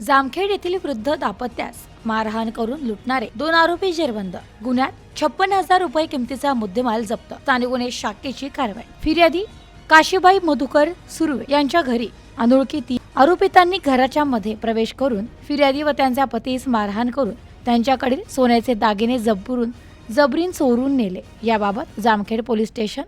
जामखेड येथील वृद्ध दाम्पत्यास मारहाण करून लुटणारे 2 आरोपी जेरबंद. गुन्ह्यात 56,000 रुपये किमतीचा मुद्देमाल जप्त. स्थानिक गुन्हे शाखेची कारवाई. फिर्यादी काशीबाई मधुकर सुर्वे यांच्या घरी अनोळखी 3 आरोपितांनी घराच्या मध्ये प्रवेश करून फिर्यादी व त्यांच्या पतीस मारहाण करून त्यांच्याकडील सोन्याचे दागिने जबरीन चोरून नेले. याबाबत जामखेड पोलीस स्टेशन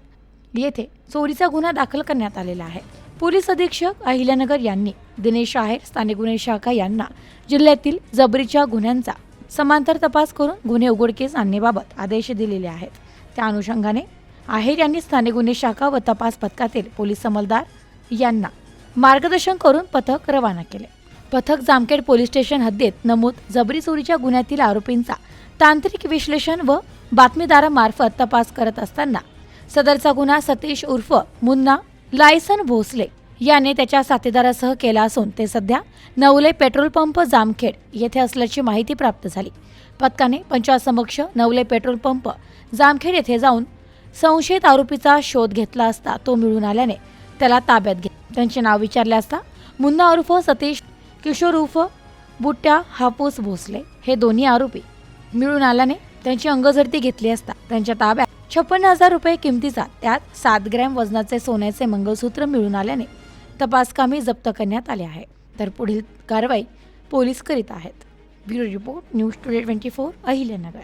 येथे चोरीचा गुन्हा दाखल करण्यात आलेला आहे. पोलीस अधीक्षक अहिल्यानगर यांनी दिनेश आहेर स्थानिक गुन्हे शाखा यांना जिल्ह्यातील जबरीच्या गुन्ह्यांचा समांतर तपास करून गुन्हे उघडकीस आणण्याबाबत आदेश दिलेले आहेत. त्या अनुषंगाने आहेर यांनी स्थानिक गुन्हे शाखा व तपास पथकातील पोलीस अंमलदार यांना मार्गदर्शन करून पथक रवाना केले. पथक जामखेड पोलीस स्टेशन हद्दीत नमूद जबरी चोरीच्या गुन्ह्यातील आरोपींचा तांत्रिक विश्लेषण व बातमीदारामार्फत तपास करत असताना सदरचा गुन्हा सतीश उर्फ मुन्ना लायसन भोसले याने त्याच्या साथीदारासह केला असून ते सध्या नवले पेट्रोल पंप जामखेड येथे असल्याची माहिती प्राप्त झाली. पथकाने पंचासमक्ष नवले पेट्रोल पंप जामखेड येथे जाऊन संशयित आरोपीचा शोध घेतला असता तो मिळून आल्याने त्याला ताब्यात घेतले. त्यांचे नाव विचारले असता मुन्ना उर्फ सतीश किशोर उर्फ बुट्ट्या हापूस भोसले हे दोन्ही आरोपी मिळून आल्याने त्यांची अंगझडती घेतली असता त्यांच्या ताब्यात 56,000 रुपये किमतीचा त्यात 7 ग्रॅम वजनाचे सोन्याचे मंगळसूत्र मिळून आल्याने तपासकामी जप्त करण्यात आले आहे. तर पुढील कारवाई पोलीस करीत आहेत. Bureau report news today 24 Ahilyanagar.